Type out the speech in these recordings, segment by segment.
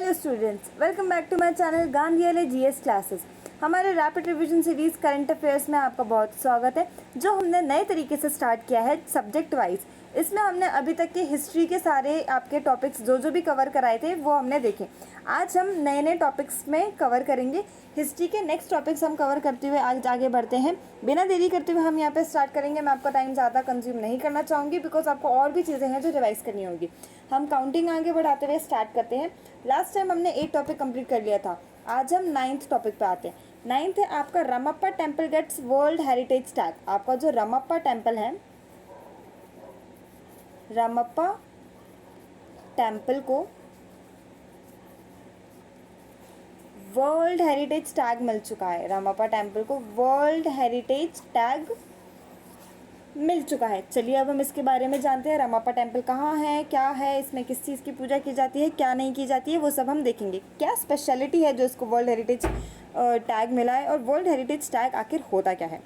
Hello students, welcome back to my channel Gandhi GS classes. हमारे rapid revision series current affairs में आपका बहुत स्वागत है, जो हमने नए तरीके से स्टार्ट किया है सब्जेक्ट वाइज। इसमें हमने अभी तक के हिस्ट्री के सारे आपके टॉपिक्स जो भी कवर कराए थे वो हमने देखे। आज हम नए नए टॉपिक्स में कवर करेंगे। हिस्ट्री के नेक्स्ट टॉपिक्स हम कवर करते हुए आज आगे बढ़ते हैं। बिना देरी करते हुए हम यहाँ पे स्टार्ट करेंगे। मैं आपका टाइम ज़्यादा कंज्यूम नहीं करना चाहूँगी, बिकॉज आपको और भी चीज़ें हैं जो रिवाइज करनी होगी। हम काउंटिंग आगे बढ़ाते हुए स्टार्ट करते हैं। लास्ट टाइम हमने 8 टॉपिक कंप्लीट कर लिया था। आज हम 9th टॉपिक पे आते हैं। 9th है आपका Ramappa temple gets world heritage tag. आपका जो रमप्पा टेम्पल है, रमप्पा टेम्पल को वर्ल्ड हेरिटेज टैग मिल चुका है। रमप्पा टेम्पल को वर्ल्ड हेरिटेज टैग मिल चुका है। चलिए अब हम इसके बारे में जानते हैं। रमप्पा टेम्पल कहाँ है, क्या है, इसमें किस चीज़ की पूजा की जाती है, क्या नहीं की जाती है, वो सब हम देखेंगे। क्या स्पेशलिटी है जो इसको वर्ल्ड हेरिटेज टैग मिला है, और वर्ल्ड हेरिटेज टैग आखिर होता क्या है।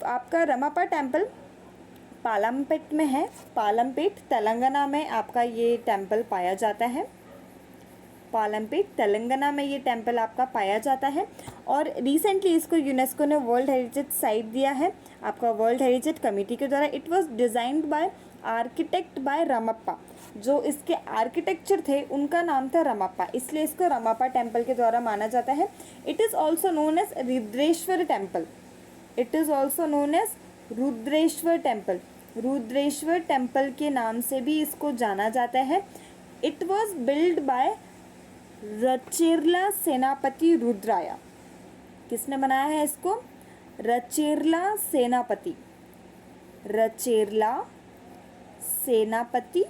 आपका रमप्पा टेम्पल पालमपेट में है। पालमपेट तेलंगाना में आपका ये टेम्पल पाया जाता है। पालमपेट तेलंगाना में ये टेम्पल आपका पाया जाता है, और रिसेंटली इसको यूनेस्को ने वर्ल्ड हेरिटेज साइट दिया है आपका वर्ल्ड हेरिटेज कमेटी के द्वारा। It was designed by architect by Ramappa. जो इसके आर्किटेक्चर थे उनका नाम था रमप्पा, इसलिए इसको रमप्पा टेम्पल के द्वारा माना जाता है। It is also known as Rudreshwar temple. It is also known as Rudreshwar temple. Rudreshwar temple के नाम से भी इसको जाना जाता है। It was build by Recherla Senapati Rudraya. किसने बनाया है इसको? रचेरला सेनापति। रचेरला सेनापति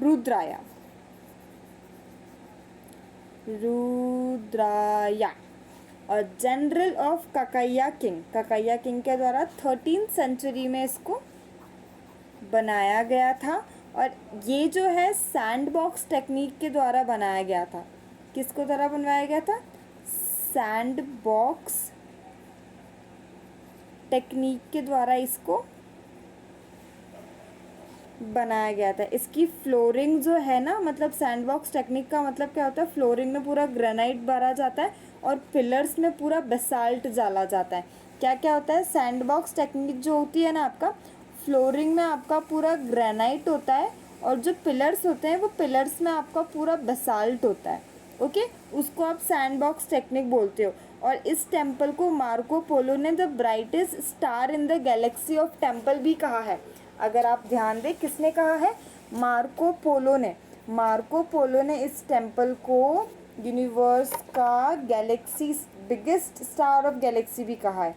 रुद्राया। रुद्राया और जनरल ऑफ ककाया किंग। ककाया किंग के द्वारा 13th सेंचुरी में इसको बनाया गया था, और ये जो है सैंड बॉक्स टेक्निक के द्वारा बनाया गया था। किसको द्वारा बनवाया गया था? सैंड बॉक्स टेक्निक के द्वारा इसको बनाया गया था। इसकी फ्लोरिंग जो है ना, मतलब सैंड बॉक्स टेक्निक का मतलब क्या होता है? फ्लोरिंग में पूरा ग्रेनाइट भरा जाता है और पिलर्स में पूरा बेसाल्ट डाला जाता है। क्या क्या होता है? सैंड बॉक्स टेक्निक जो होती है ना, आपका फ्लोरिंग में आपका पूरा ग्रेनाइट होता है, और जो पिलर्स होते हैं वो पिलर्स में आपका पूरा बेसाल्ट होता है। ओके, उसको आप सैंड बॉक्स टेक्निक बोलते हो। और इस टेम्पल को मार्को पोलो ने the brightest star in the Galaxy of temple भी कहा है। अगर आप ध्यान दें, किसने कहा है? मार्को पोलो ने। मार्को पोलो ने इस टेम्पल को यूनिवर्स का Galaxy biggest star of Galaxy भी कहा है।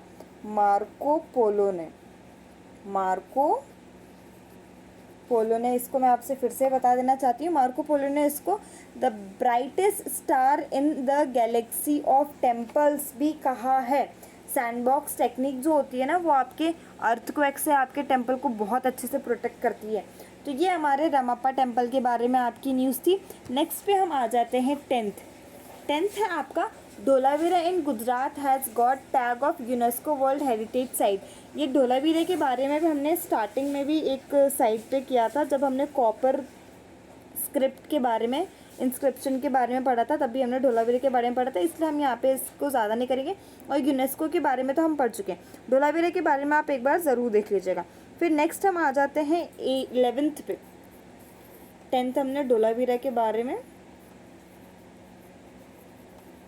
मार्को पोलो ने। मार्को पोलो ने इसको, मैं आपसे फिर से बता देना चाहती हूँ, मार्को पोलो ने इसको the brightest star in the Galaxy of temples भी कहा है। सैंडबॉक्स टेक्निक जो होती है ना, वो आपके अर्थक्वेक से आपके टेम्पल को बहुत अच्छे से प्रोटेक्ट करती है। तो ये हमारे रमप्पा टेम्पल के बारे में आपकी न्यूज़ थी। नेक्स्ट पे हम आ जाते हैं 10th है आपका Dholavira in Gujarat has got tag of UNESCO world heritage site. ये धोलावीरा के बारे में भी हमने स्टार्टिंग में भी एक साइट पे किया था, जब हमने कॉपर स्क्रिप्ट के बारे में, इंस्क्रिप्शन के बारे में पढ़ा था, तभी हमने धोलावीरा के बारे में पढ़ा था, इसलिए हम यहाँ पे इसको ज़्यादा नहीं करेंगे। और यूनेस्को के बारे में तो हम पढ़ चुके हैं, धोलावीरा के बारे में आप एक बार ज़रूर देख लीजिएगा। फिर नेक्स्ट हम आ जाते हैं 11th पे। 10th हमने धोलावीरा के बारे में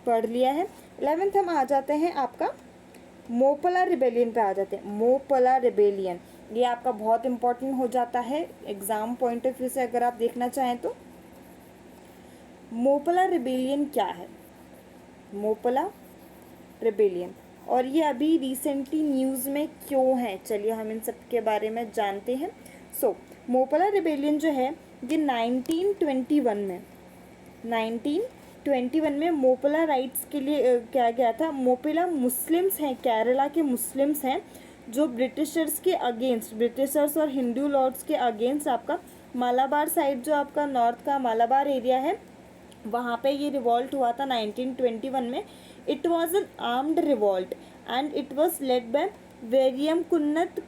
पढ़ लिया है। 11th हम आ जाते हैं आपका मोपला रिबेलियन पे आ जाते हैं। मोपला रिबेलियन ये आपका बहुत इंपॉर्टेंट हो जाता है एग्जाम पॉइंट ऑफ व्यू से, अगर आप देखना चाहें तो। मोपला रिबेलियन क्या है? मोपला रिबेलियन, और ये अभी रिसेंटली न्यूज़ में क्यों है, चलिए हम इन सब के बारे में जानते हैं। मोपला रिबेलियन जो है ये 1921 में मोपला राइट्स के लिए क्या गया था। मोपला मुस्लिम्स हैं, केरला के मुस्लिम्स हैं, जो ब्रिटिशर्स और हिंदू लॉर्ड्स के अगेंस्ट आपका मालाबार साइड, जो आपका नॉर्थ का मालाबार एरिया है, वहाँ पे ये रिवॉल्ट हुआ था 1921 में। It was an armed revolt and it was led by Variyamkunnath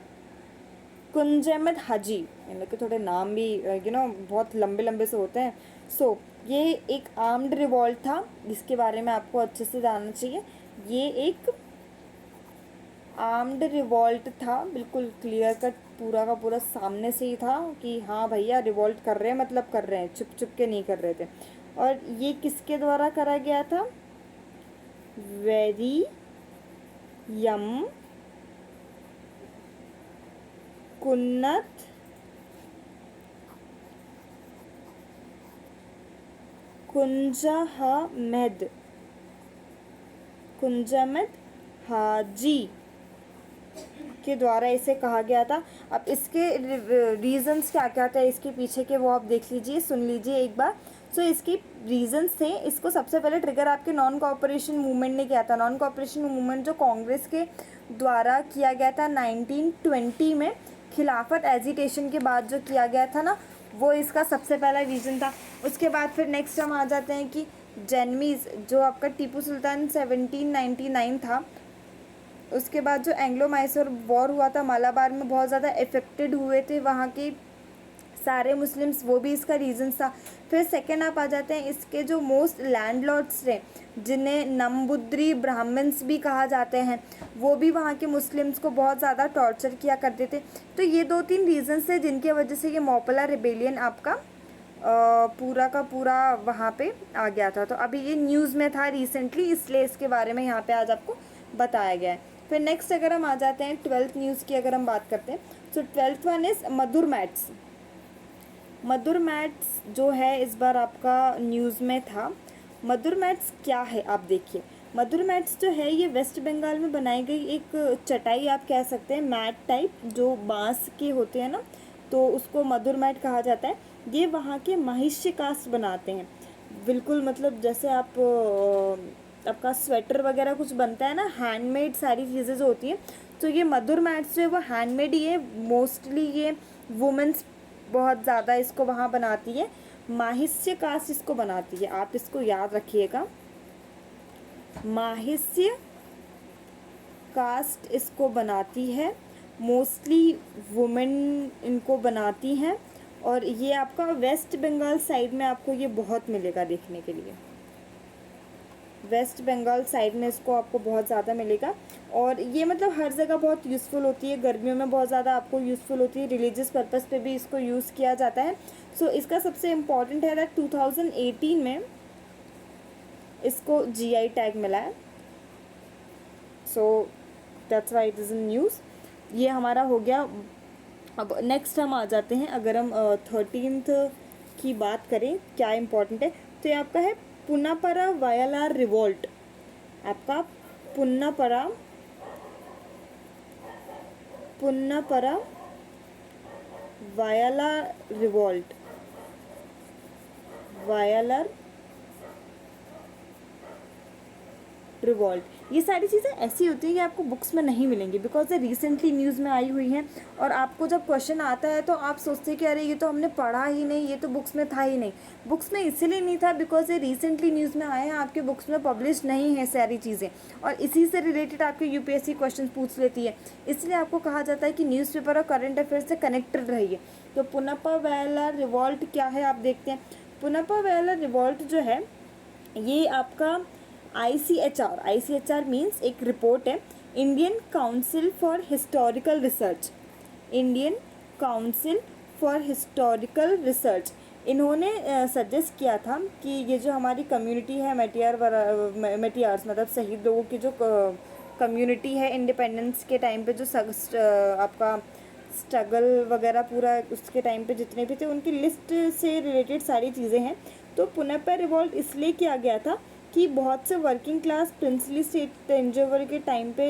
Kunjahammed Haji, इन लोग के थोड़े नाम भी बहुत लंबे लंबे से होते हैं। सो ये एक आर्म्ड रिवॉल्ट था, जिसके बारे में आपको अच्छे से जानना चाहिए। ये एक आर्म्ड रिवॉल्ट था, बिल्कुल क्लियर कट, पूरा का पूरा सामने से ही था कि हाँ भैया रिवॉल्ट कर रहे हैं, मतलब कर रहे हैं, छुप छुप के नहीं कर रहे थे। और ये किसके द्वारा करा गया था? वेरी यम कुन्नत कुंजहमद कुंजमत हाजी के द्वारा इसे कहा गया था। अब इसके रीजंस क्या क्या थे इसके पीछे के, वो आप देख लीजिए, सुन लीजिए एक बार। सो इसके रीजंस थे, इसको सबसे पहले ट्रिगर आपके नॉन कोऑपरेशन मूवमेंट ने किया था। नॉन कोऑपरेशन मूवमेंट जो कांग्रेस के द्वारा किया गया था 1920 में, खिलाफत एजिटेशन के बाद जो किया गया था ना, वो इसका सबसे पहला रीज़न था। उसके बाद फिर नेक्स्ट हम आ जाते हैं कि जैनमीज, जो आपका टीपू सुल्तान 1799 था, उसके बाद जो एंग्लो मैसूर वॉर हुआ था, मालाबार में बहुत ज़्यादा इफेक्टेड हुए थे वहाँ के सारे मुस्लिम्स, वो भी इसका रीज़न था। फिर सेकेंड आप आ जाते हैं इसके जो मोस्ट लैंडलॉर्ड्स थे, जिन्हें नम्बुद्री ब्राह्मण्स भी कहा जाते हैं, वो भी वहाँ के मुस्लिम्स को बहुत ज़्यादा टॉर्चर किया करते थे। तो ये 2-3 रीजंस थे जिनकी वजह से ये मोपला रिबेलियन आपका पूरा का पूरा वहाँ पे आ गया था। तो अभी ये न्यूज़ में था रिसेंटली, इसलिए इसके बारे में यहाँ पे आज आपको बताया गया है। फिर नेक्स्ट अगर हम आ जाते हैं 12th न्यूज़ की, अगर हम बात करते हैं, तो 12th one is Madhur mats. Madhur mats जो है इस बार आपका न्यूज़ में था। मधुर मैट्स क्या है आप देखिए। मधुर मैट्स जो है ये वेस्ट बंगाल में बनाई गई एक चटाई आप कह सकते हैं, मैट टाइप, जो बांस के होते हैं ना, तो उसको मधुर मैट कहा जाता है। ये वहाँ के महिष्य कास्ट बनाते हैं, बिल्कुल मतलब जैसे आप आपका स्वेटर वगैरह कुछ बनता है ना, हैंडमेड सारी चीज़ें जो होती हैं, तो ये मधुर मैट्स जो है वो हैंडमेड ही है। मोस्टली ये वुमेंस बहुत ज़्यादा इसको वहाँ बनाती है, माहिष्य कास्ट इसको बनाती है, आप इसको याद रखिएगा, माहिष्य कास्ट इसको बनाती है, मोस्टली वुमेन इनको बनाती हैं। और ये आपका वेस्ट बंगाल साइड में आपको ये बहुत मिलेगा देखने के लिए, वेस्ट बंगाल साइड में इसको आपको बहुत ज़्यादा मिलेगा। और ये मतलब हर जगह बहुत यूज़फुल होती है, गर्मियों में बहुत ज़्यादा आपको यूज़फुल होती है, रिलीजियस पर्पस पे भी इसको यूज़ किया जाता है। सो इसका सबसे इम्पॉर्टेंट है दैट 2018 में इसको GI टैग मिला है। So that's why it is in news. ये हमारा हो गया। अब नेक्स्ट हम आ जाते हैं, अगर हम 13th की बात करें क्या इम्पोर्टेंट है, तो ये आपका है पुन्नापरा वायलार रिवॉल्ट। आपका पुन्नापरा वायलार रिवॉल्ट, वायलार रिवॉल्ट, ये सारी चीज़ें ऐसी होती है कि आपको बुक्स में नहीं मिलेंगी, बिकॉज ये रिसेंटली न्यूज़ में आई हुई हैं। और आपको जब क्वेश्चन आता है तो आप सोचते हैं कि अरे ये तो हमने पढ़ा ही नहीं, ये तो बुक्स में था ही नहीं। बुक्स में इसीलिए नहीं था बिकॉज ये रिसेंटली न्यूज़ में आए हैं, आपके बुक्स में पब्लिश नहीं है सारी चीज़ें, और इसी से रिलेटेड आपके UPSC क्वेश्चन पूछ लेती है। इसलिए आपको कहा जाता है कि न्यूज़पेपर और करंट अफेयर से कनेक्टेड रहिए। तो पुन्नापा वायलार रिवॉल्ट क्या है आप देखते हैं। पुन्नापा वायलार रिवॉल्ट जो है ये आपका ICHR मीन्स एक रिपोर्ट है, Indian council for historical research, Indian council for historical research. इन्होंने सजेस्ट किया था कि ये जो हमारी कम्युनिटी है मेटियार्स मतलब शहीद लोगों की जो कम्युनिटी है इंडिपेंडेंस के टाइम पे, जो आपका स्ट्रगल वगैरह पूरा उसके टाइम पे जितने भी थे, उनकी लिस्ट से रिलेटेड सारी चीज़ें हैं। तो पुन्नापा रिवॉल्ट इसलिए किया गया था कि बहुत से वर्किंग क्लास प्रिंसली स्टेट टेंजोवर के टाइम पे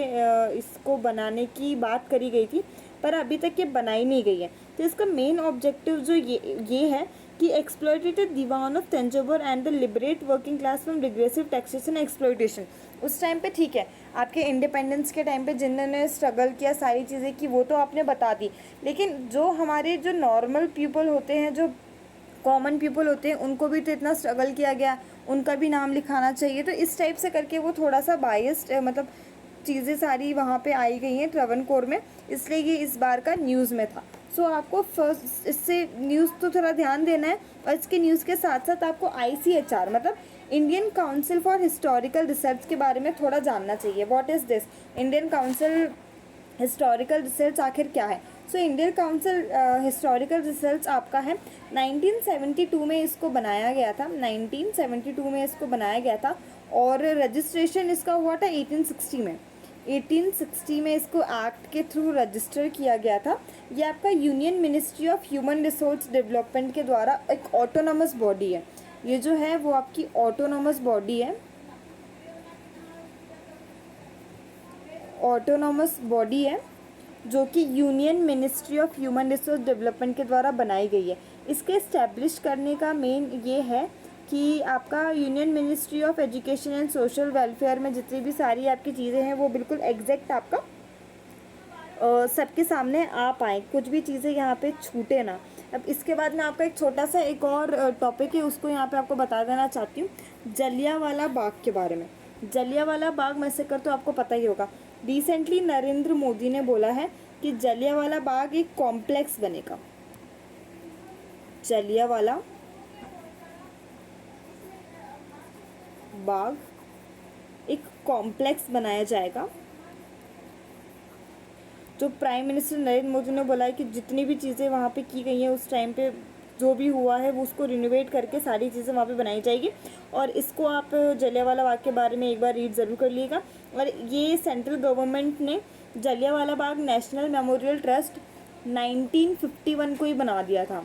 इसको बनाने की बात करी गई थी, पर अभी तक ये बनाई नहीं गई है। तो इसका मेन ऑब्जेक्टिव जो ये है कि एक्सप्लॉयटेड दीवान of Thanjavur and the liberate working class from regressive taxation exploitation. उस टाइम पे ठीक है, आपके इंडिपेंडेंस के टाइम पे जिन्होंने स्ट्रगल किया सारी चीज़ें की वो तो आपने बता दी, लेकिन जो हमारे जो नॉर्मल पीपल होते हैं, जो कॉमन पीपल होते हैं, उनको भी तो इतना स्ट्रगल किया गया, उनका भी नाम लिखाना चाहिए। तो इस टाइप से करके वो थोड़ा सा बायस्ड मतलब चीज़ें सारी वहाँ पे आई गई हैं त्रावणकोर में, इसलिए ये इस बार का न्यूज़ में था। सो आपको फर्स्ट इससे न्यूज़ तो थोड़ा ध्यान देना है, और इसके न्यूज़ के साथ साथ आपको ICHR मतलब Indian council for historical research के बारे में थोड़ा जानना चाहिए। What is this? Indian council historical research आखिर क्या है? So Indian council historical research आपका है 1972 में इसको बनाया गया था, 1972 में इसको बनाया गया था, और रजिस्ट्रेशन इसका हुआ था 1860 में। 1860 में इसको एक्ट के थ्रू रजिस्टर किया गया था। ये आपका union ministry of human resource development के द्वारा एक ऑटोनॉमस बॉडी है। ये जो है वो आपकी ऑटोनॉमस बॉडी है, ऑटोनॉमस बॉडी है जो कि union ministry of human resource development के द्वारा बनाई गई है। इसके इस्टेब्लिश करने का मेन ये है कि आपका union ministry of education and social welfare में जितनी भी सारी आपकी चीज़ें हैं वो बिल्कुल एग्जैक्ट आपका सबके सामने आ पाएँ, कुछ भी चीज़ें यहाँ पे छूटे ना। अब इसके बाद में आपका एक छोटा सा एक और टॉपिक है, उसको यहाँ पे आपको बता देना चाहती हूँ, जलियांवाला बाग के बारे में। जलियांवाला बाग मैसेकर तो आपको पता ही होगा। रिसेंटली नरेंद्र मोदी ने बोला है कि जलियांवाला बाग एक कॉम्प्लेक्स बनेगा। जलियांवाला बाग एक कॉम्प्लेक्स बनाया जाएगा। जो प्राइम मिनिस्टर नरेंद्र मोदी ने बोला है कि जितनी भी चीज़ें वहाँ पे की गई हैं उस टाइम पे जो भी हुआ है वो उसको रिनोवेट करके सारी चीज़ें वहाँ पे बनाई जाएगी। और इसको आप जलियांवाला बाग के बारे में एक बार रीड ज़रूर कर लीजिएगा। और ये सेंट्रल गवर्नमेंट ने Jallianwala Bagh national memorial trust 1951 को ही बना दिया था।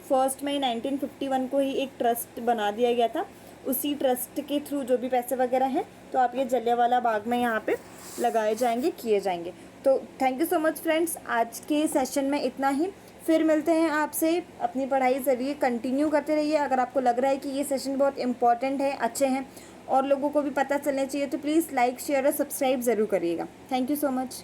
फर्स्ट मई 1951 को ही एक ट्रस्ट बना दिया गया था। उसी ट्रस्ट के थ्रू जो भी पैसे वगैरह हैं तो आप ये जलियांवाला बाग में यहाँ पे लगाए जाएंगे, किए जाएंगे। तो thank you so much friends, आज के सेशन में इतना ही। फिर मिलते हैं आपसे। अपनी पढ़ाई ज़रिए कंटिन्यू करते रहिए। अगर आपको लग रहा है कि ये सेशन बहुत इंपॉर्टेंट है, अच्छे हैं और लोगों को भी पता चलना चाहिए, तो प्लीज़ लाइक, शेयर और सब्सक्राइब ज़रूर करिएगा। Thank you so much.